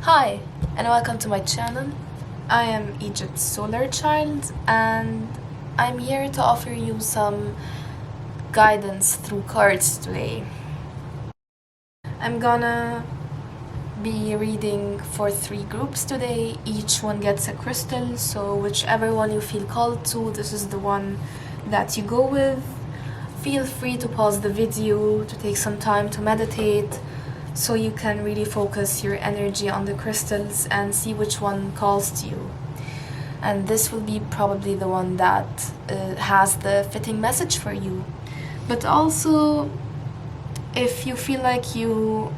Hi, and welcome to my channel. I am Egypt's solar child, and I'm here to offer you some guidance through cards today. I'm gonna be reading for 3 groups today. Each one gets a crystal, so whichever one you feel called to, this is the one that you go with. Feel free to pause the video to take some time to meditate, so you can really focus your energy on the crystals and see which one calls to you. And this will be probably the one that has the fitting message for you. But also, if you feel like you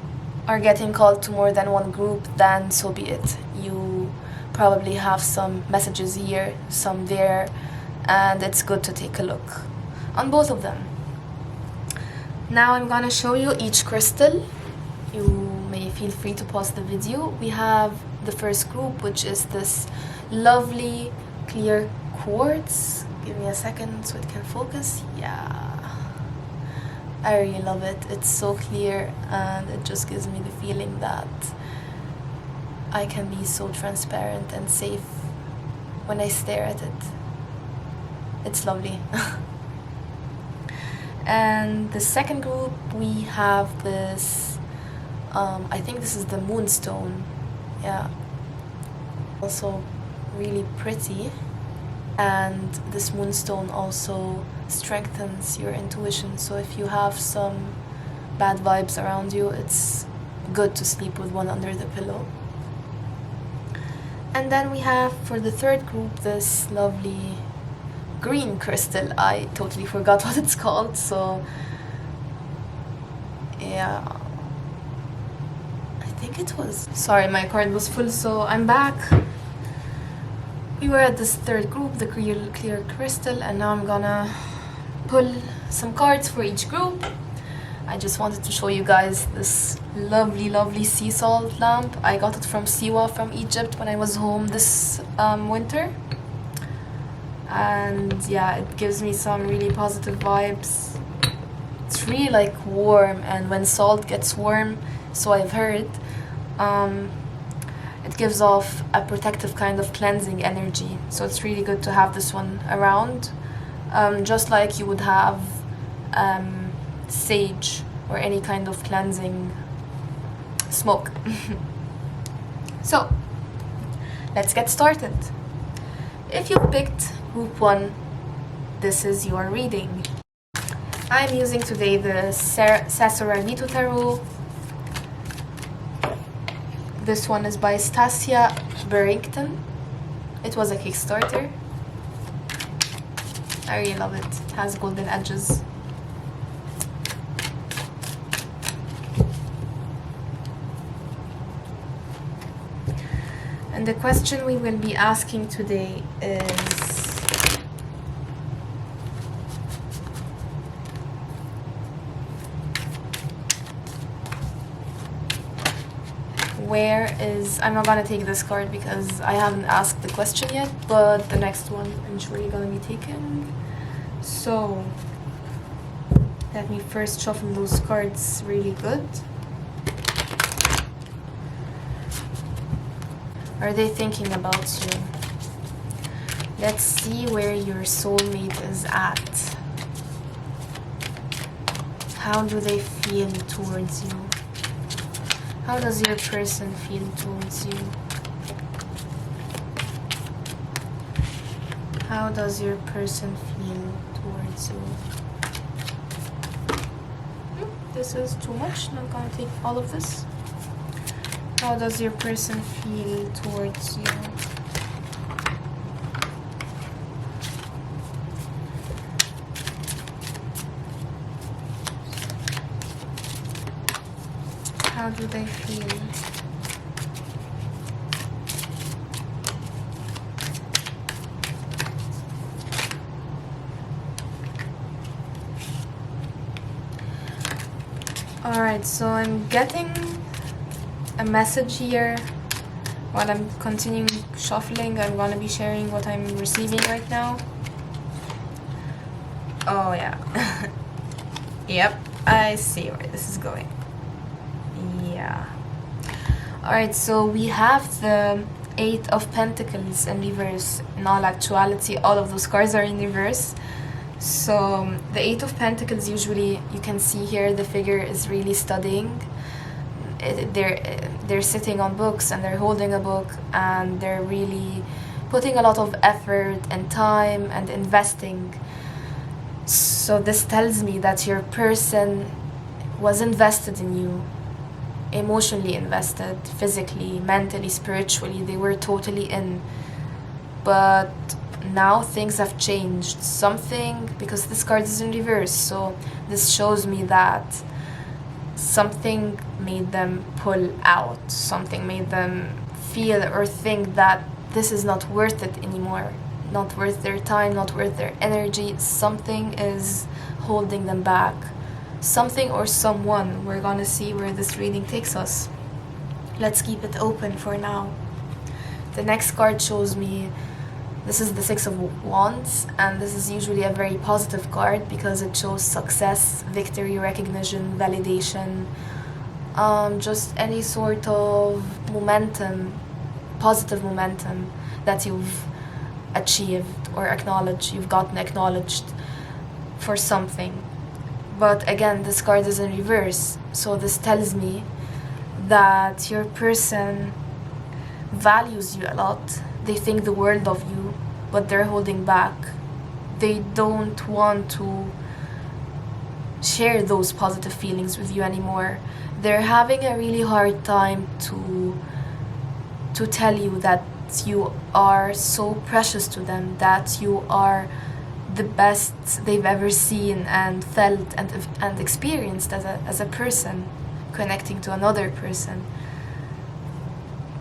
are getting called to more than one group, then so be it. You probably have some messages here, some there, and it's good to take a look on both of them. Now I'm gonna show you each crystal. You may feel free to pause the video. We have the first group, which is this lovely clear quartz. Give me a second so it can focus. Yeah, I really love it. It's so clear and it just gives me the feeling that I can be so transparent and safe when I stare at it. It's lovely. And the second group, we have this I think this is the moonstone. Yeah, also really pretty, and this moonstone also strengthens your intuition, so if you have some bad vibes around you, it's good to sleep with one under the pillow. And then we have, for the third group, this lovely green crystal. I totally forgot what it's called, so yeah, I think it was, sorry, my card was full, so I'm back. We were at this third group, the clear crystal, and now I'm gonna pull some cards for each group. I just wanted to show you guys this lovely sea salt lamp. I got it from Siwa from Egypt when I was home this winter, and yeah, it gives me some really positive vibes. It's really like warm, and when salt gets warm, so I've heard, it gives off a protective kind of cleansing energy, so it's really good to have this one around, just like you would have sage or any kind of cleansing smoke. So let's get started. If you picked group 1, this is your reading. I'm using today the Sassoravito Tarot. This one is by Stasia Barrington. It was a Kickstarter. I really love it. It has golden edges. And the question we will be asking today is, where is, I'm not gonna take this card because I haven't asked the question yet, but the next one I'm surely gonna be taking. So let me first shuffle those cards really good. Are they thinking about you? Let's see where your soulmate is at. How do they feel towards you? How does your person feel towards you? How does your person feel towards you? This is too much. Not gonna take all of this. How does your person feel towards you? How do they feel? Alright, so I'm getting a message here. While I'm continuing shuffling, I'm gonna be sharing what I'm receiving right now. Oh yeah. Yep, I see where this is going. Yeah. Alright, so we have the Eight of Pentacles in reverse. In all actuality, all of those cards are in reverse. So the Eight of Pentacles, usually you can see here the figure is really studying. They're sitting on books and they're holding a book and they're really putting a lot of effort and time and investing. So this tells me that your person was invested in you, emotionally invested, physically, mentally, spiritually. They were totally in. But now things have changed. Something, because this card is in reverse, so this shows me that something made them pull out. Something made them feel or think that this is not worth it anymore. Not worth their time, not worth their energy. Something is holding them back. Something or someone. We're gonna see where this reading takes us. Let's keep it open for now. The next card shows me, this is the Six of Wands, and this is usually a very positive card because it shows success, victory, recognition, validation, just any sort of momentum, positive momentum that you've achieved or acknowledged, you've gotten acknowledged for something. But again, this card is in reverse, so this tells me that your person values you a lot. They think the world of you, but they're holding back. They don't want to share those positive feelings with you anymore. They're having a really hard time to tell you that you are so precious to them, that you are the best they've ever seen and felt and experienced as a person, connecting to another person.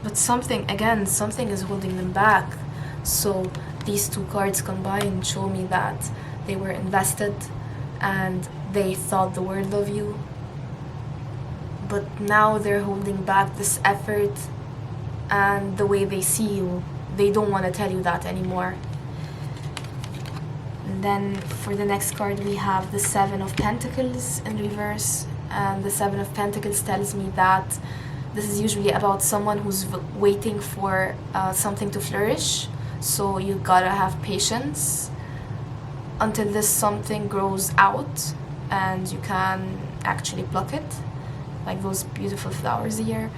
But something is holding them back. So these two cards combined show me that they were invested and they thought the world of you, but now they're holding back this effort and the way they see you. They don't want to tell you that anymore. And then for the next card we have the Seven of Pentacles in reverse, and the Seven of Pentacles tells me that this is usually about someone who's waiting for something to flourish. So you gotta have patience until this something grows out and you can actually pluck it, like those beautiful flowers here.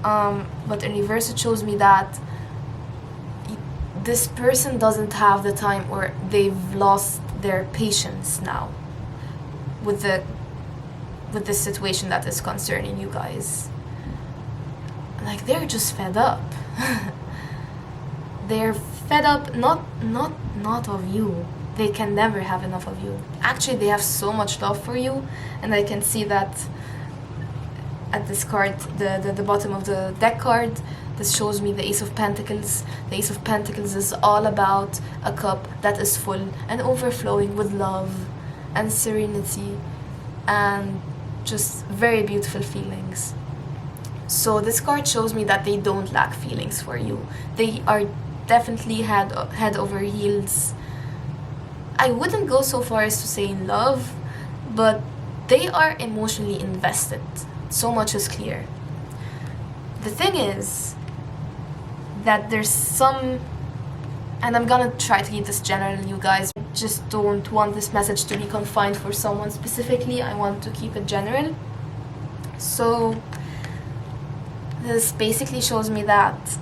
But in reverse it shows me that this person doesn't have the time, or they've lost their patience now with the situation that is concerning you guys. Like, they're just fed up. They're fed up, not of you. They can never have enough of you. Actually, they have so much love for you, and I can see that at this card, the bottom of the deck card. This shows me the Ace of Pentacles. The Ace of Pentacles is all about a cup that is full and overflowing with love and serenity and just very beautiful feelings. So this card shows me that they don't lack feelings for you. They are definitely head over heels. I wouldn't go so far as to say in love, but they are emotionally invested. So much is clear. The thing is that there's some, and I'm gonna try to keep this general, you guys. I just don't want this message to be confined for someone specifically. I want to keep it general. So this basically shows me that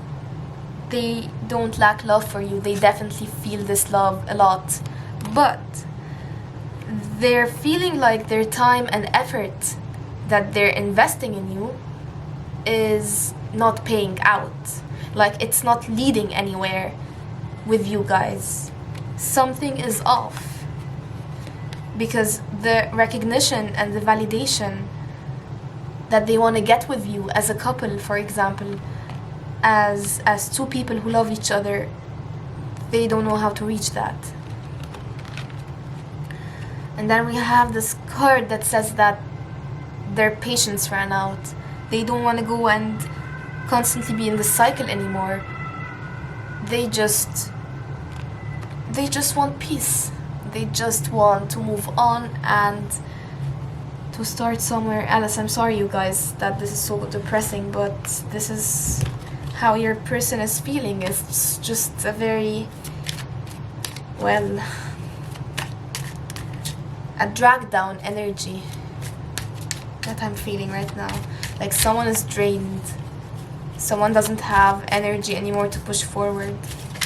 they don't lack love for you. They definitely feel this love a lot, but they're feeling like their time and effort that they're investing in you is not paying out. Like, it's not leading anywhere with you guys. Something is off, because the recognition and the validation that they want to get with you as a couple, for example, as two people who love each other, they don't know how to reach that. And then we have this card that says that their patience ran out. They don't want to go and constantly be in the cycle anymore. They just want peace. They just want to move on and to to start somewhere. Alice, I'm sorry you guys that this is so depressing, but this is how your person is feeling. It's just a very, well, a drag down energy that I'm feeling right now. Like someone is drained. Someone doesn't have energy anymore to push forward.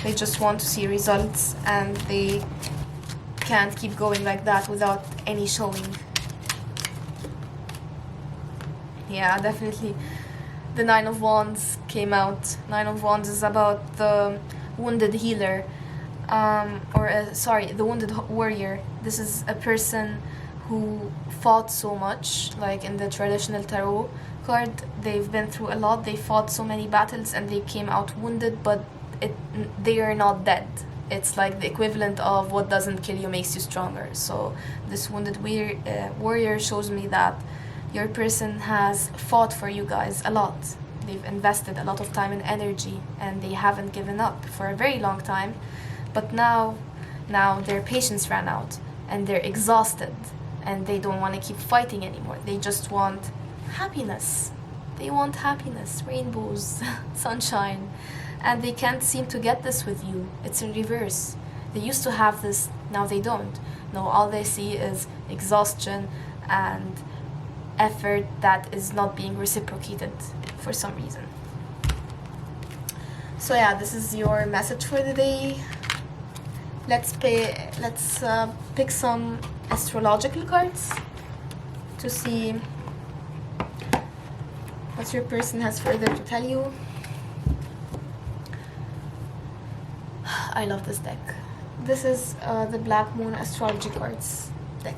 They just want to see results, and they can't keep going like that without any showing. Yeah, definitely. The Nine of Wands came out. Nine of Wands is about the wounded healer, the wounded warrior. This is a person who fought so much, like in the traditional tarot card. They've been through a lot. They fought so many battles and they came out wounded, but they are not dead. It's like the equivalent of what doesn't kill you makes you stronger. So this wounded warrior shows me that your person has fought for you guys a lot. They've invested a lot of time and energy, and they haven't given up for a very long time. But now their patience ran out, and they're exhausted, and they don't want to keep fighting anymore. They just want happiness. They want happiness, rainbows, sunshine, and they can't seem to get this with you. It's in reverse. They used to have this, now they don't. No, all they see is exhaustion and effort that is not being reciprocated for some reason. So yeah, this is your message for the day. Let's pick some astrological cards to see what your person has further to tell you. I love this deck. This is the Black Moon Astrology Cards deck.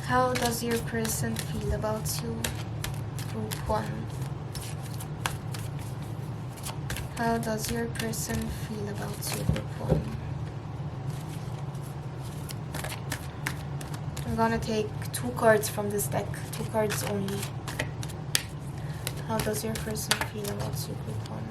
How does your person feel about you? Group 1. How does your person feel about you? Group 1. I'm gonna take 2 cards from this deck. 2 cards only. How does your person feel about you? Group 1.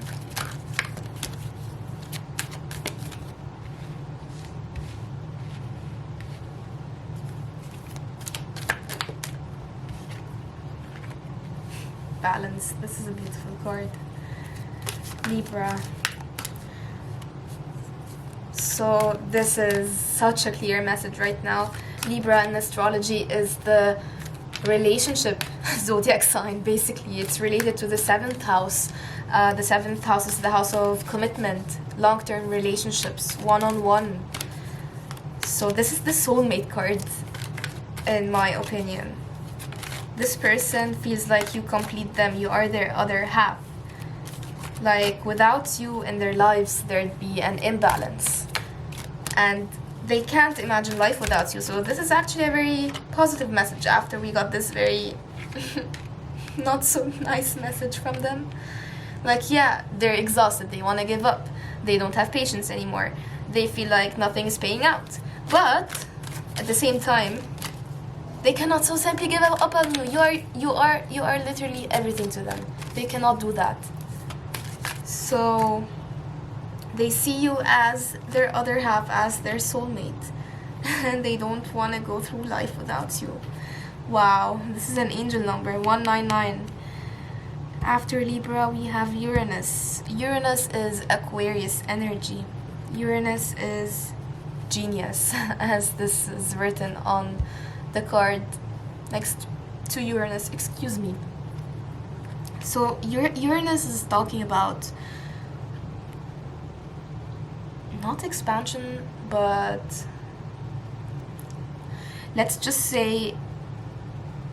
Balance. This is a beautiful card. Libra. So this is such a clear message right now. Libra in astrology is the relationship zodiac sign. Basically, it's related to the 7th house. The 7th house is the house of commitment, long-term relationships, one-on-one. So this is the soulmate card, in my opinion. This person feels like you complete them. You are their other half. Like, without you in their lives, there'd be an imbalance. And they can't imagine life without you. So this is actually a very positive message after we got this very not so nice message from them. Like, yeah, they're exhausted. They want to give up. They don't have patience anymore. They feel like nothing is paying out. But at the same time, they cannot so simply give up on you. You are literally everything to them. They cannot do that. So they see you as their other half, as their soulmate. And they don't want to go through life without you. Wow, this is an angel number, 199. After Libra, we have Uranus. Uranus is Aquarius energy. Uranus is genius, as this is written on the card next to Uranus, excuse me. So Uranus is talking about not expansion, but let's just say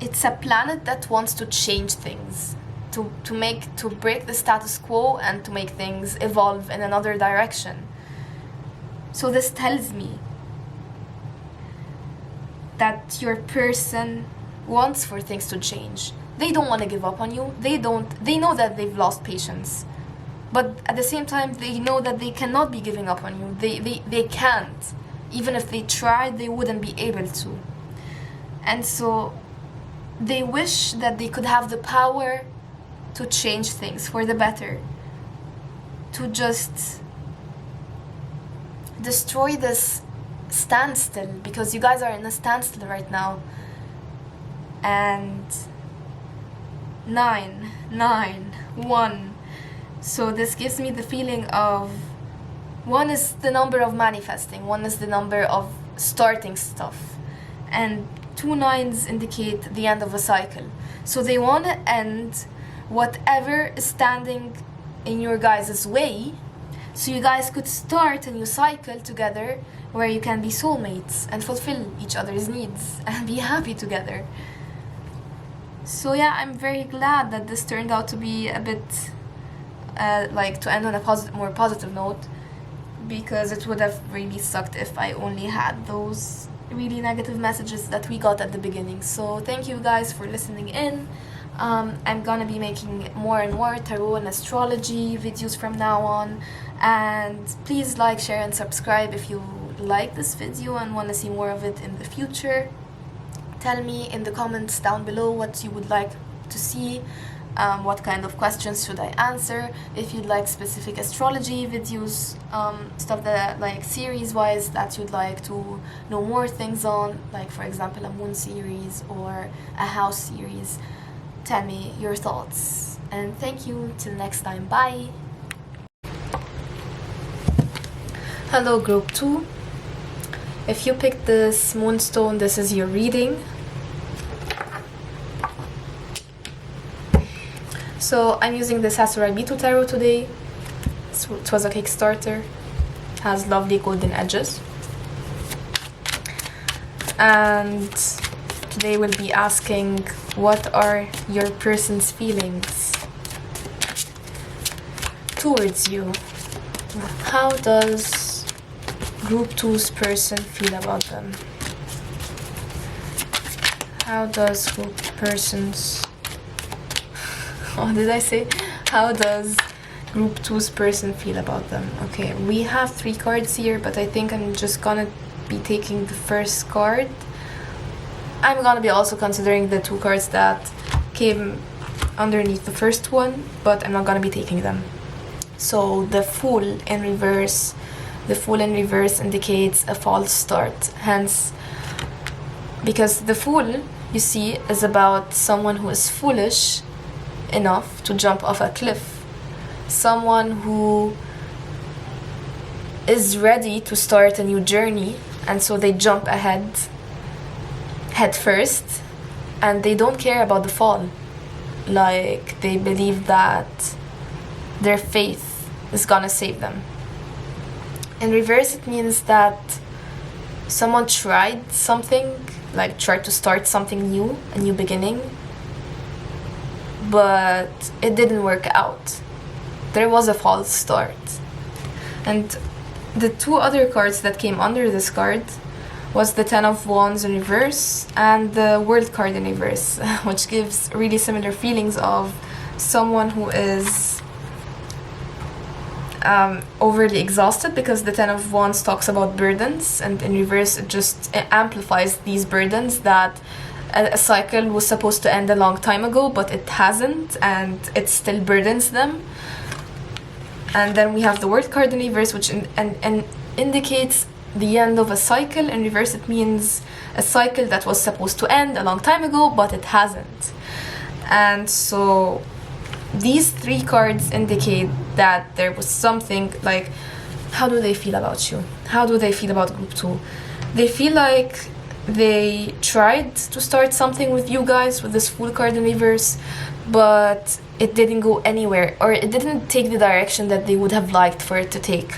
it's a planet that wants to change things, to break the status quo and to make things evolve in another direction. So this tells me that your person wants for things to change. They don't want to give up on you. They know that they've lost patience. But at the same time, they know that they cannot be giving up on you. They can't. Even if they tried, they wouldn't be able to. And so they wish that they could have the power to change things for the better. To just destroy this standstill, because you guys are in a standstill right now. And 9, 9, 1. So this gives me the feeling of 1 is the number of manifesting, 1 is the number of starting stuff, and 2 9s indicate the end of a cycle. So they want to end whatever is standing in your guys' way, so you guys could start a new cycle together where you can be soulmates and fulfill each other's needs and be happy together. So yeah, I'm very glad that this turned out to be a bit like to end on a more positive note, because it would have really sucked if I only had those really negative messages that we got at the beginning. So thank you guys for listening in. I'm gonna be making more and more tarot and astrology videos from now on, and please like, share and subscribe if you like this video and want to see more of it in the future. Tell me in the comments down below what you would like to see, what kind of questions should I answer, if you'd like specific astrology videos, stuff that like series wise that you'd like to know more things on, like for example a moon series or a house series. Tell me your thoughts, and thank you till next time. Bye. Hello group 2. If you picked this moonstone, this is your reading. So I'm using the Sasarai Bitu Tarot today. It was a Kickstarter. It has lovely golden edges. And today we'll be asking, what are your person's feelings towards you? How does group 2's person feel about them? How does group person's... What did I say? How does group 2's person feel about them? Okay, we have 3 cards here, but I think I'm just gonna be taking the first card. I'm gonna be also considering the 2 cards that came underneath the first one, but I'm not gonna be taking them. So the Fool in reverse. The Fool in reverse indicates a false start. Hence, because the Fool, you see, is about someone who is foolish enough to jump off a cliff. Someone who is ready to start a new journey, and so they jump ahead head first, and they don't care about the fall. Like, they believe that their faith is gonna save them. In reverse, it means that someone tried something, like tried to start something new, a new beginning, but it didn't work out. There was a false start. And the 2 other cards that came under this card was the Ten of Wands in reverse and the World card in reverse, which gives really similar feelings of someone who is overly exhausted, because the Ten of Wands talks about burdens, and in reverse it just amplifies these burdens that a cycle was supposed to end a long time ago, but it hasn't, and it still burdens them. And then we have the World card in reverse, which indicates the end of a cycle. In reverse, it means a cycle that was supposed to end a long time ago, but it hasn't. And so these 3 cards indicate that there was something, like, how do they feel about you? How do they feel about group 2? They feel like they tried to start something with you guys, with this Fool card in reverse, but it didn't go anywhere, or it didn't take the direction that they would have liked for it to take.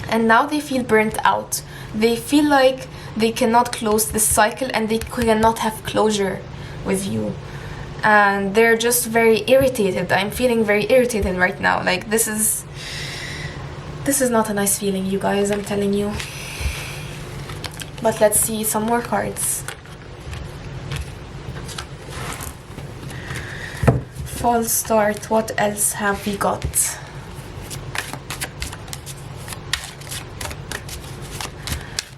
And now they feel burnt out. They feel like they cannot close this cycle, and they cannot have closure with you. And they're just very irritated. I'm feeling very irritated right now. Like, this is not a nice feeling, you guys, I'm telling you. But let's see some more cards. False start. What else have we got?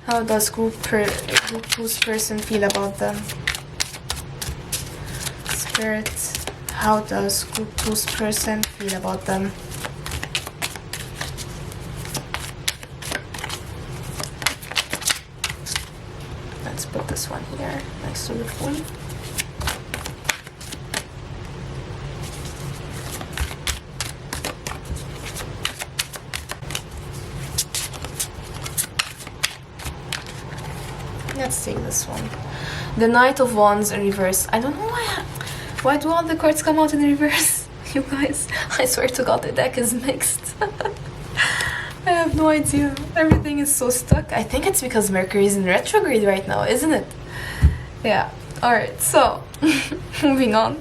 How does group 2's person feel about them? Spirit, how does group 2's person feel about them? next to the full. Let's take this one. The Knight of Wands in reverse. I don't know why do all the cards come out in reverse? You guys, I swear to God, the deck is mixed. I have no idea. Everything is so stuck. I think it's because Mercury is in retrograde right now, isn't it? Yeah. Alright, so moving on.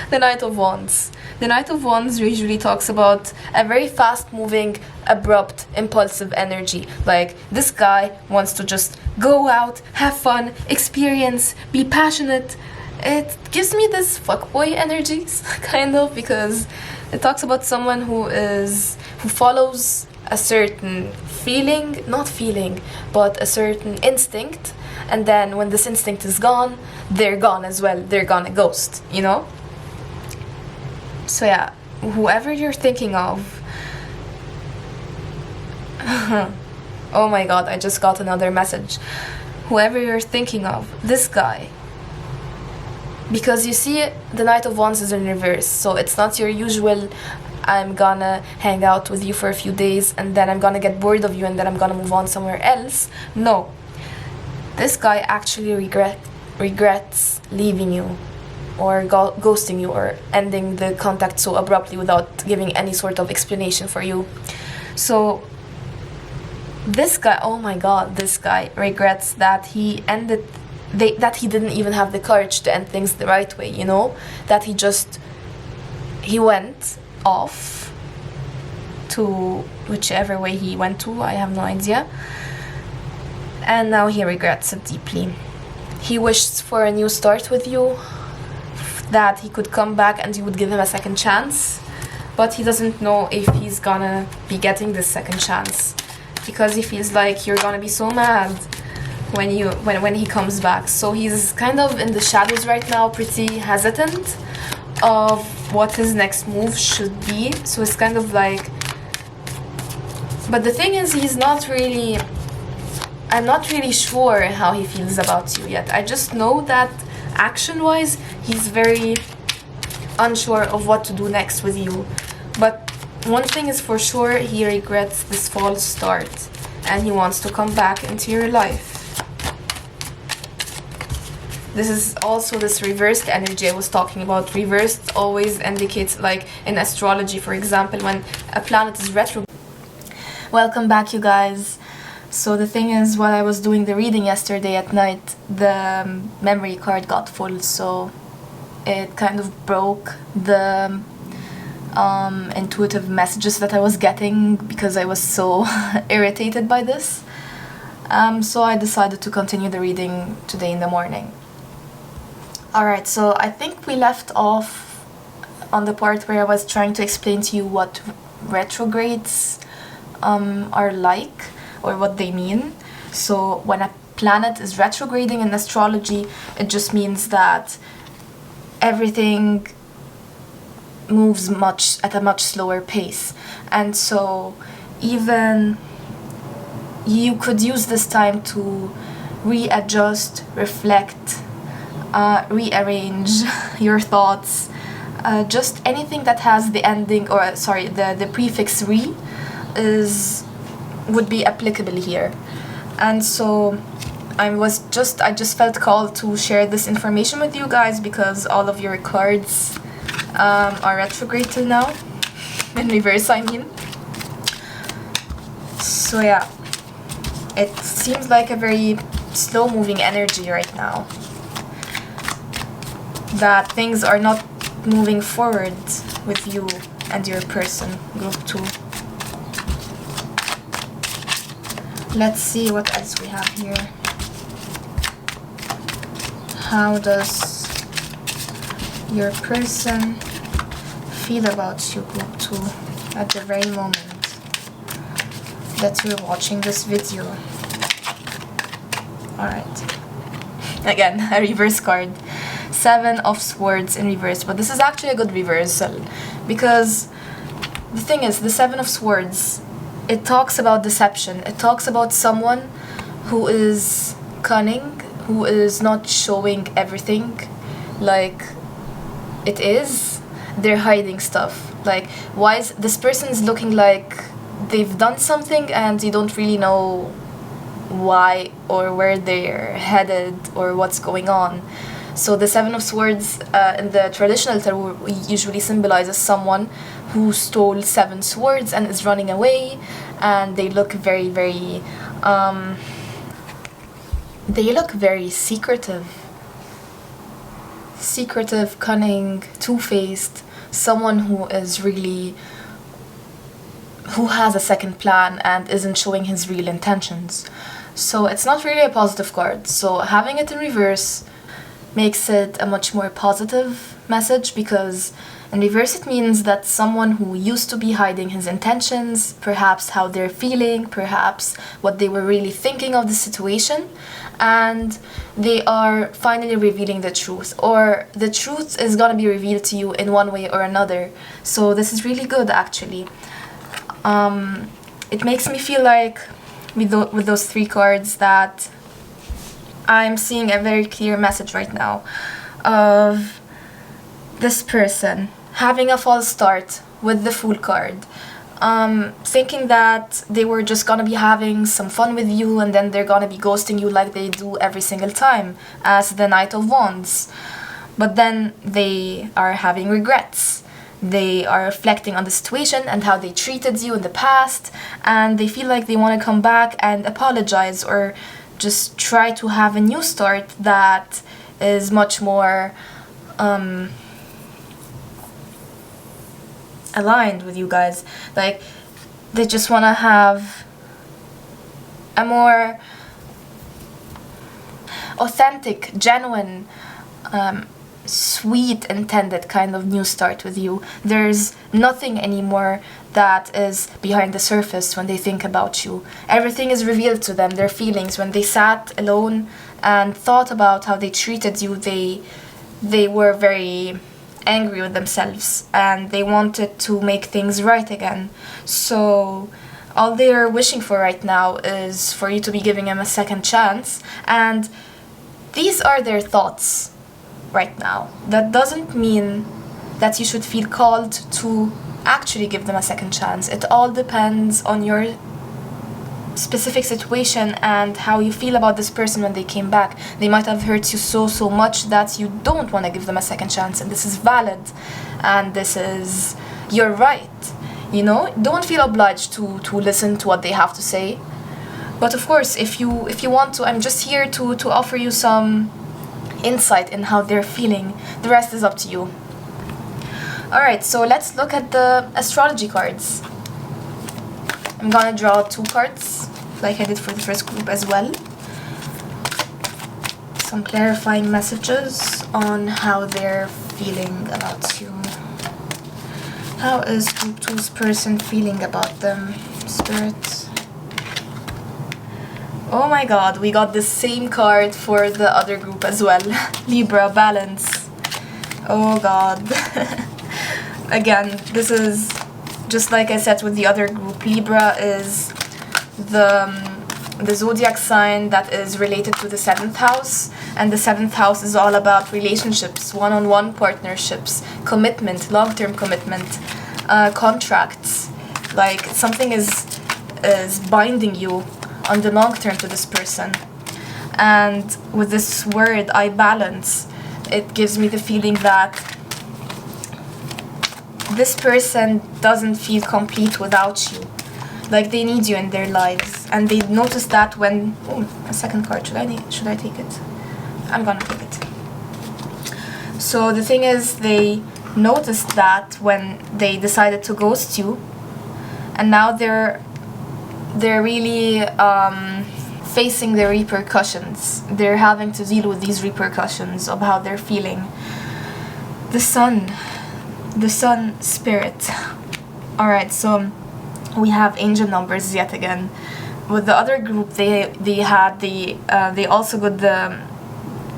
The Knight of Wands. The Knight of Wands usually talks about a very fast-moving, abrupt, impulsive energy. Like, this guy wants to just go out, have fun, experience, be passionate. It gives me this fuckboy energies, kind of, because it talks about someone who follows a certain but a certain instinct, and then when this instinct is gone, they're gone as well. They're gonna ghost, you know? So yeah, whoever you're thinking of... Oh my god, I just got another message. Whoever you're thinking of, this guy. Because you see, the Knight of Wands is in reverse, so it's not your usual, I'm gonna hang out with you for a few days and then I'm gonna get bored of you and then I'm gonna move on somewhere else. No. This guy actually regrets leaving you, or ghosting you, or ending the contact so abruptly without giving any sort of explanation for you. So this guy, oh my god, this guy regrets that he that he didn't even have the courage to end things the right way, you know? That he went off to whichever way he went to, I have no idea. And now he regrets it deeply. He wished for a new start with you, that he could come back and you would give him a second chance, but he doesn't know if he's gonna be getting this second chance, because he feels like you're gonna be so mad when he comes back. So he's kind of in the shadows right now, pretty hesitant of what his next move should be. So it's kind of like, but the thing is, I'm not really sure how he feels about you yet. I just know that action-wise, he's very unsure of what to do next with you. But one thing is for sure, he regrets this false start and he wants to come back into your life. This is also this reversed energy I was talking about. Reversed always indicates, like in astrology, for example, when a planet is retrograde. Welcome back, you guys. So the thing is, while I was doing the reading yesterday at night, the memory card got full, so it kind of broke the intuitive messages that I was getting because I was so irritated by this. So I decided to continue the reading today in the morning. Alright, so I think we left off on the part where I was trying to explain to you what retrogrades are like, or what they mean. So when a planet is retrograding in astrology, it just means that everything moves at a much slower pace. And so even you could use this time to readjust, reflect, rearrange your thoughts, just anything that has the ending, or sorry, the prefix re would be applicable here. And so I just felt called to share this information with you guys because all of your cards are retrograde till now, in reverse I mean. So yeah, it seems like a very slow moving energy right now, that things are not moving forward with you and your person, group 2. Let's see what else we have here. How does your person feel about you, group 2, at the very moment that you're watching this video? Alright. Again, a reverse card. 7 of Swords in reverse. But this is actually a good reversal, because the thing is, the 7 of Swords, it talks about deception. It talks about someone who is cunning, who is not showing everything like it is. They're hiding stuff. Like, why is this person's looking like they've done something and you don't really know why or where they're headed or what's going on. So the Seven of Swords in the traditional tarot usually symbolizes someone who stole 7 swords and is running away, and they look very, very secretive, cunning, two-faced, someone who has a second plan and isn't showing his real intentions. So it's not really a positive card. So having it in reverse makes it a much more positive message, because in reverse it means that someone who used to be hiding his intentions, perhaps how they're feeling, perhaps what they were really thinking of the situation, and they are finally revealing the truth, or the truth is gonna be revealed to you in one way or another. So this is really good, actually. It makes me feel like with those 3 cards that I'm seeing a very clear message right now of this person having a false start with the Fool card, thinking that they were just gonna be having some fun with you and then they're gonna be ghosting you like they do every single time as the Knight of Wands. But then they are having regrets. They are reflecting on the situation and how they treated you in the past, and they feel like they want to come back and apologize or just try to have a new start that is much more aligned with you guys. Like, they just want to have a more authentic, genuine, sweet intended kind of new start with you. There's nothing anymore that is behind the surface when they think about you. Everything is revealed to them, their feelings. When they sat alone and thought about how they treated you, they were very angry with themselves and they wanted to make things right again. So all they're wishing for right now is for you to be giving them a second chance, and these are their thoughts right now. That doesn't mean that you should feel called to actually give them a second chance. It all depends on your specific situation and how you feel about this person when they came back. They might have hurt you so much that you don't want to give them a second chance, and this is valid and this is your right. You know, don't feel obliged to listen to what they have to say. But of course, if you want to, I'm just here to offer you some insight in how they're feeling. The rest is up to you. Alright, so let's look at the astrology cards. I'm gonna draw 2 cards, like I did for the first group as well. Some clarifying messages on how they're feeling about you. How is Group 2's person feeling about them, Spirit? Oh my god, we got the same card for the other group as well. Libra, balance. Oh god. Again, this is just like I said with the other group. Libra is the zodiac sign that is related to the 7th house, and the 7th house is all about relationships, one-on-one partnerships, commitment, long-term commitment, contracts. Like, something is binding you on the long term to this person. And with this word, I balance, it gives me the feeling that this person doesn't feel complete without you. Like, they need you in their lives, and they notice that when... Oh, a second card. Should I take it? I'm gonna take it. So the thing is, they noticed that when they decided to ghost you, and now they're really facing the repercussions. They're having to deal with these repercussions of how they're feeling. The sun spirit. Alright, so we have angel numbers yet again. With the other group, they also got the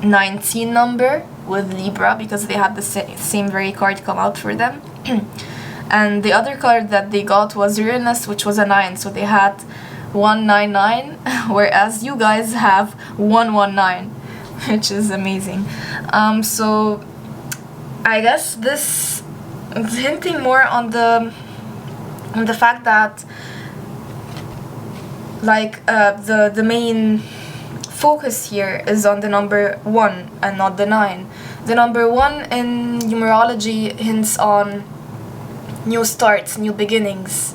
19 number with Libra, because they had the same very card come out for them. And the other card that they got was Uranus, which was a 9, so they had 199, whereas you guys have 119. which is amazing. So I guess this is hinting more on the fact that like the main focus here is on the number 1 and not the 9. The number 1 in numerology hints on new starts, new beginnings,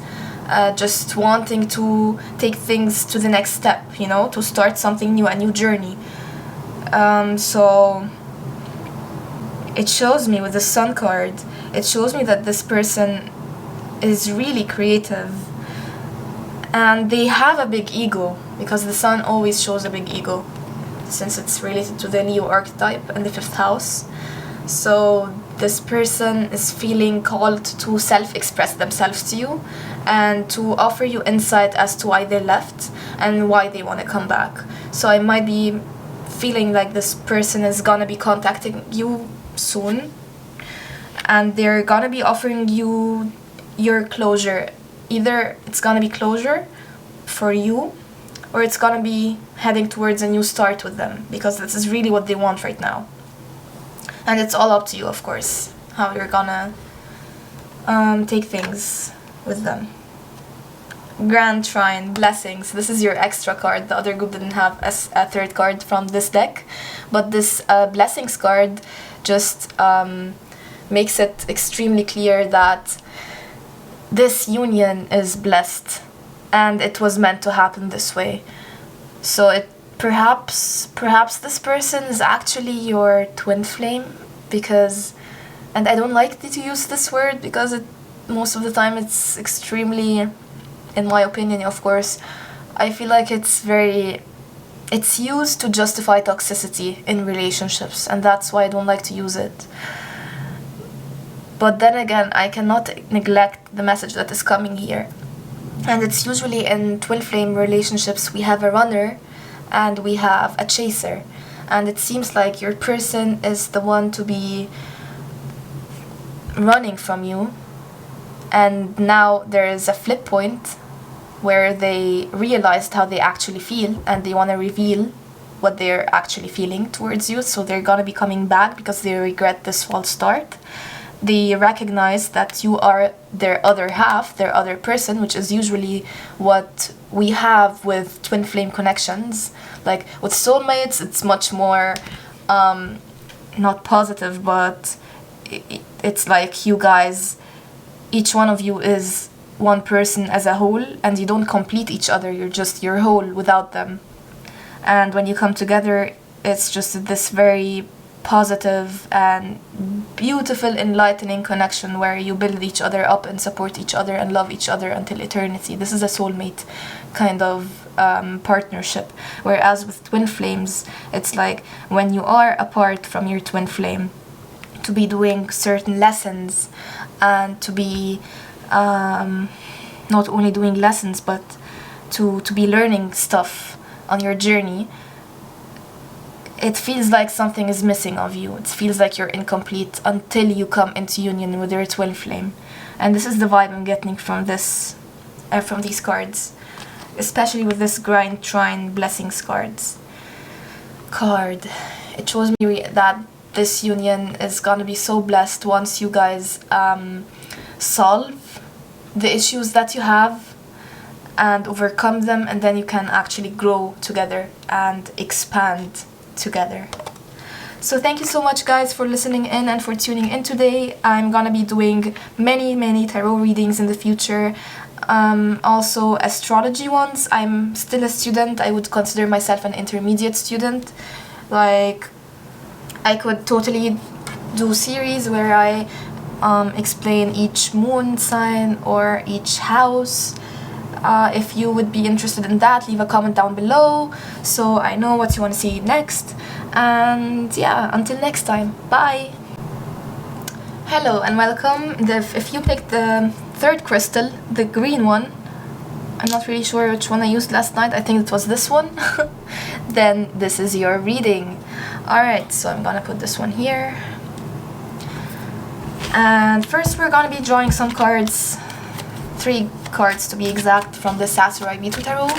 just wanting to take things to the next step, you know, to start something new, a new journey. So it shows me with the Sun card, it shows me that this person is really creative and they have a big ego, because the Sun always shows a big ego since it's related to the Leo archetype in the 5th house. So this person is feeling called to self-express themselves to you and to offer you insight as to why they left and why they want to come back. So I might be feeling like this person is gonna be contacting you soon and they're gonna be offering you your closure. Either it's gonna be closure for you or it's gonna be heading towards a new start with them, because this is really what they want right now. And it's all up to you, of course, how you're gonna take things with them. Grand Trine, blessings. This is your extra card. The other group didn't have a 3rd card from this deck, but this blessings card just makes it extremely clear that this union is blessed and it was meant to happen this way. So it perhaps this person is actually your twin flame, because, and I don't like to use this word because most of the time it's extremely, in my opinion, of course, I feel like it's used to justify toxicity in relationships, and that's why I don't like to use it. But then again, I cannot neglect the message that is coming here. And it's usually in twin flame relationships, we have a runner and we have a chaser. And it seems like your person is the one to be running from you. And now there is a flip point where they realized how they actually feel and they want to reveal what they're actually feeling towards you. So they're gonna be coming back because they regret this false start. They recognize that you are their other half, their other person, which is usually what we have with twin flame connections. Like with soulmates, it's much more not positive, but it's like you guys, each one of you is one person as a whole, and you don't complete each other, you're just your whole without them. And when you come together, it's just this very positive and beautiful, enlightening connection where you build each other up and support each other and love each other until eternity. This is a soulmate kind of partnership. Whereas with twin flames, it's like when you are apart from your twin flame, to be doing certain lessons and to be not only doing lessons but to be learning stuff on your journey, it feels like something is missing of you. It feels like you're incomplete until you come into union with your twin flame. And this is the vibe I'm getting from this, from these cards, especially with this Grand Trine blessings card. It shows me that this union is gonna be so blessed once you guys solve the issues that you have and overcome them, and then you can actually grow together and expand together. So thank you so much guys for listening in and for tuning in today. I'm gonna be doing many tarot readings in the future, also astrology ones. I'm still a student. I would consider myself an intermediate student. Like I could totally do series where I explain each moon sign or each house. If you would be interested in that, leave a comment down below so I know what you want to see next. And yeah, until next time, bye! Hello and welcome. If you picked the 3rd crystal, the green one, I'm not really sure which one I used last night, I think it was this one, then this is your reading. Alright, so I'm gonna put this one here. And first we're gonna be drawing some cards, 3 cards to be exact, from the Sakurai Mito tarot.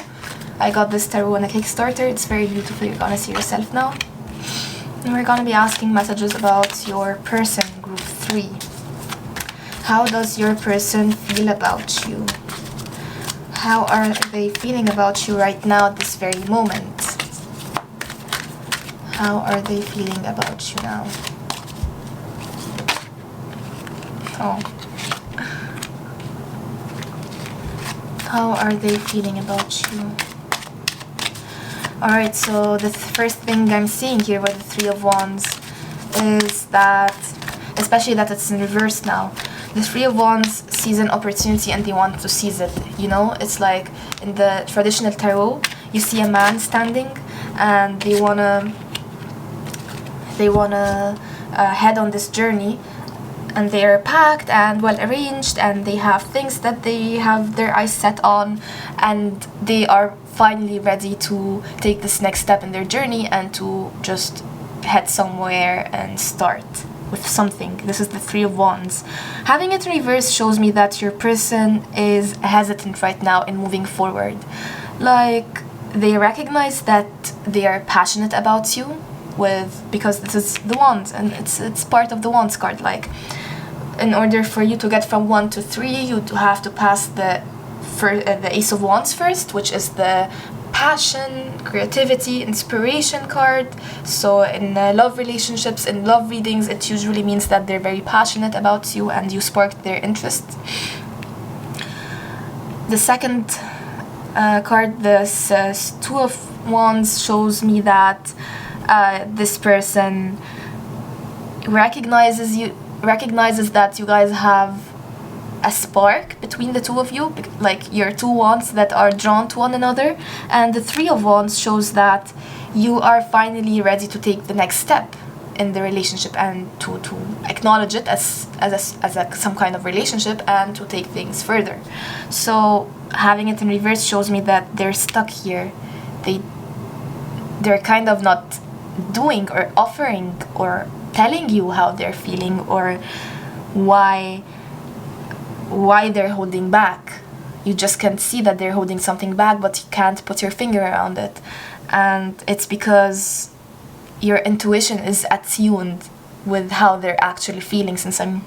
I got this tarot on a Kickstarter. It's very beautiful. You're gonna see yourself now. And we're gonna be asking messages about your person, group 3. How does your person feel about you? How are they feeling about you right now at this very moment? How are they feeling about you now? Oh. How are they feeling about you? Alright, so the first thing I'm seeing here with the Three of Wands is that, especially that it's in reverse now, the Three of Wands sees an opportunity and they want to seize it, you know? It's like in the traditional tarot, you see a man standing and they wanna head on this journey, and they are packed and well arranged and they have things that they have their eyes set on, and they are finally ready to take this next step in their journey and to just head somewhere and start with something. This is the Three of Wands. Having it in reverse shows me that your person is hesitant right now in moving forward. Like, they recognize that they are passionate about you, because this is the Wands and it's part of the Wands card. Like, in order for you to get from 1 to 3, you have to pass the Ace of Wands first, which is the passion, creativity, inspiration card. So in love relationships, in love readings, it usually means that they're very passionate about you and you sparked their interest. The second card, this Two of Wands, shows me that this person recognizes that you guys have a spark between the two of you, like you're two wands that are drawn to one another. And the Three of Wands shows that you are finally ready to take the next step in the relationship and to acknowledge it as some kind of relationship and to take things further. So having it in reverse shows me that they're stuck here. They're kind of not doing or offering or telling you how they're feeling or why they're holding back. You just can see that they're holding something back, but you can't put your finger around it. And it's because your intuition is attuned with how they're actually feeling, since I'm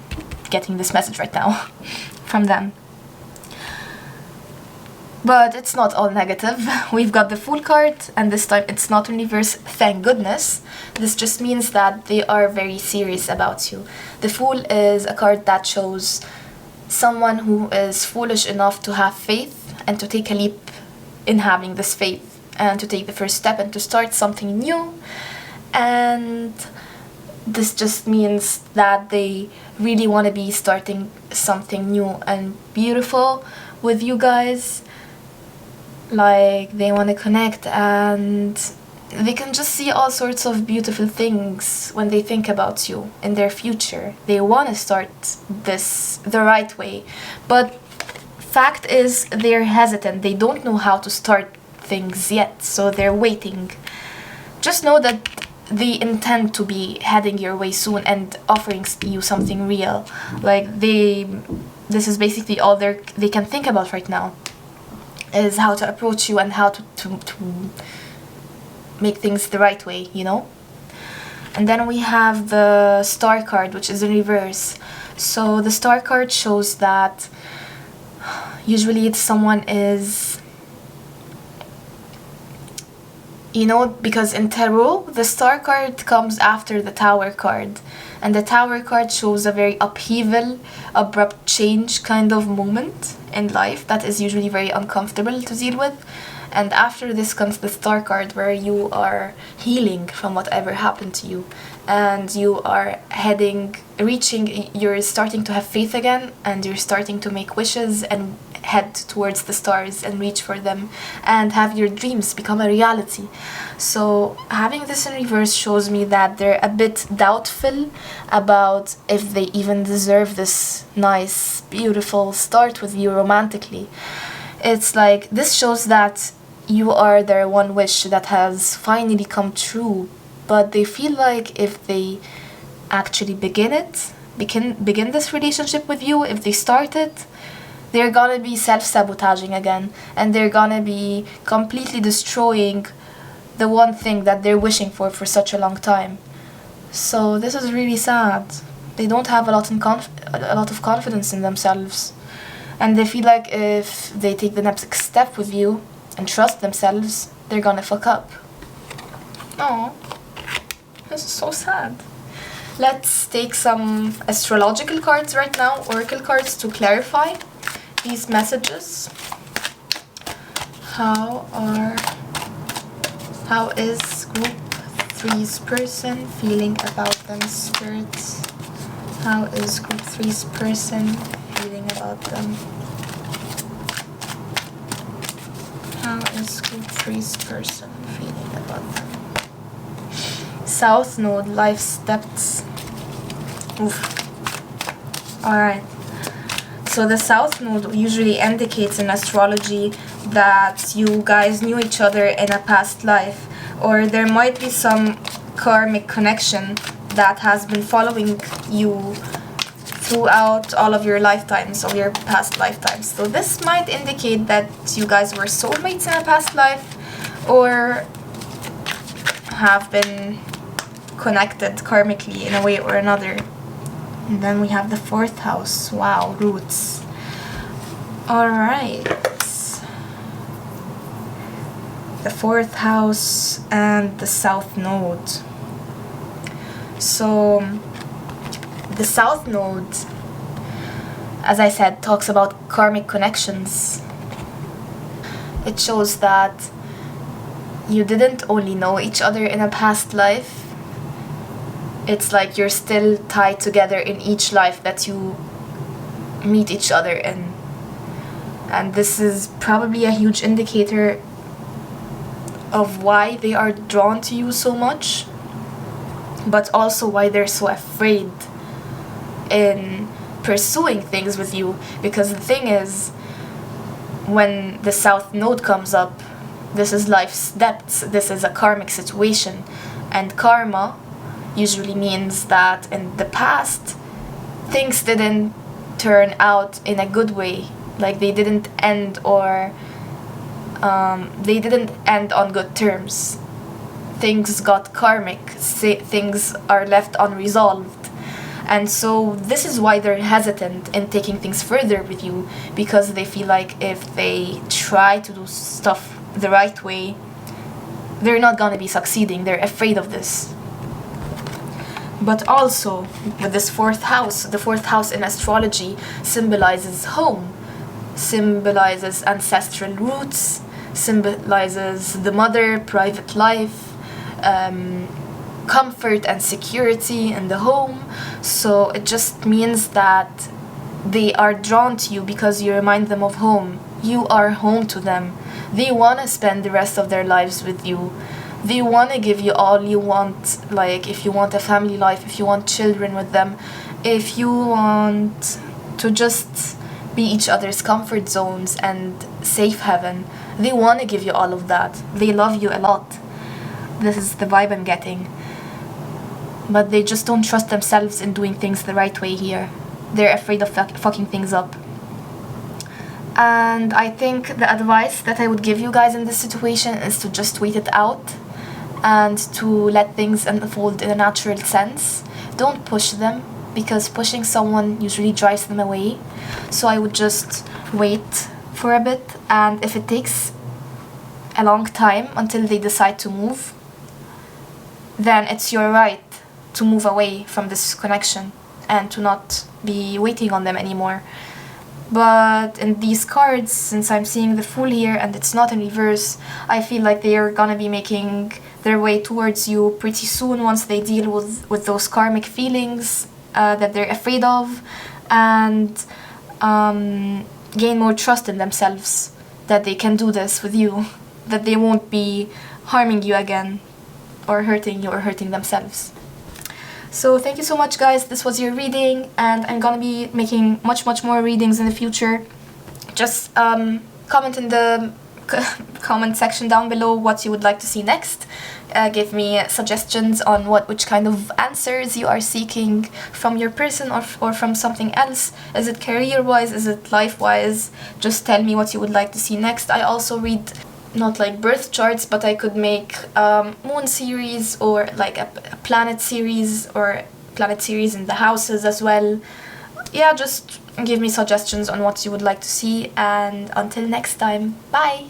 getting this message right now from them. But it's not all negative. We've got the Fool card, and this time it's not in reverse, thank goodness. This just means that they are very serious about you. The Fool is a card that shows someone who is foolish enough to have faith and to take a leap in having this faith and to take the first step and to start something new. And this just means that they really want to be starting something new and beautiful with you guys. Like, they want to connect and they can just see all sorts of beautiful things when they think about you in their future. They want to start this the right way, but fact is they're hesitant. They don't know how to start things yet, so they're waiting. Just know that they intend to be heading your way soon and offering you something real. Like, this is basically all they can think about right now, is how to approach you and how to make things the right way, you know? And then we have the Star card, which is in reverse. So the Star card shows that usually it's someone is, you know, because in tarot, the Star card comes after the Tower card. And the Tower card shows a very upheaval, abrupt change kind of moment in life that is usually very uncomfortable to deal with. And after this comes the Star card, where you are healing from whatever happened to you. And you are you're starting to have faith again, and you're starting to make wishes and head towards the stars and reach for them and have your dreams become a reality. So having this in reverse shows me that they're a bit doubtful about if they even deserve this nice, beautiful start with you romantically. It's like, this shows that you are their one wish that has finally come true, but they feel like if they actually begin this relationship with you, if they start it, they're gonna be self-sabotaging again, and they're gonna be completely destroying the one thing that they're wishing for such a long time. So this is really sad. They don't have a lot of confidence in themselves, and they feel like if they take the next step with you and trust themselves, they're gonna fuck up. Oh, this is so sad. Let's take some astrological cards right now, oracle cards, to clarify these messages. How is group 3's person feeling about them, spirits? How is group 3's person feeling about them? How is group 3's person feeling about them? South Node, life steps. Oof. Alright. So the South Node usually indicates in astrology that you guys knew each other in a past life, or there might be some karmic connection that has been following you throughout all of your lifetimes, or your past lifetimes. So this might indicate that you guys were soulmates in a past life, or have been connected karmically in a way or another. And then we have the 4th house. Wow, roots. Alright. The 4th house and the South Node. So the South Node, as I said, talks about karmic connections. It shows that you didn't only know each other in a past life. It's like you're still tied together in each life that you meet each other in. And this is probably a huge indicator of why they are drawn to you so much, but also why they're so afraid in pursuing things with you. Because the thing is, when the South Node comes up, this is life's depths, this is a karmic situation, and karma usually means that in the past things didn't turn out in a good way, like they didn't end, or they didn't end on good terms. Things got karmic, things are left unresolved, and so this is why they're hesitant in taking things further with you, because they feel like if they try to do stuff the right way, they're not gonna be succeeding. They're afraid of this. But also, with this 4th house, the 4th house in astrology symbolizes home, symbolizes ancestral roots, symbolizes the mother, private life, comfort and security in the home. So it just means that they are drawn to you because you remind them of home. You are home to them. They want to spend the rest of their lives with you. They want to give you all you want, like if you want a family life, if you want children with them, if you want to just be each other's comfort zones and safe haven. They want to give you all of that. They love you a lot. This is the vibe I'm getting. But they just don't trust themselves in doing things the right way here. They're afraid of fucking things up. And I think the advice that I would give you guys in this situation is to just wait it out and to let things unfold in a natural sense. Don't push them, because pushing someone usually drives them away. So I would just wait for a bit, and if it takes a long time until they decide to move, then it's your right to move away from this connection and to not be waiting on them anymore. But in these cards, since I'm seeing the Fool here and it's not in reverse, I feel like they are gonna be making their way towards you pretty soon once they deal with those karmic feelings that they're afraid of, and gain more trust in themselves that they can do this with you, that they won't be harming you again or hurting you or hurting themselves. So thank you so much, guys. This was your reading, and I'm gonna be making much more readings in the future. Just comment in the comment section down below what you would like to see next. Give me suggestions on which kind of answers you are seeking from your person or from something else. Is it career-wise? Is it life-wise? Just tell me what you would like to see next. I also read not like birth charts, but I could make moon series, or like a planet series, or planet series in the houses as well. Yeah, just give me suggestions on what you would like to see, and until next time, bye!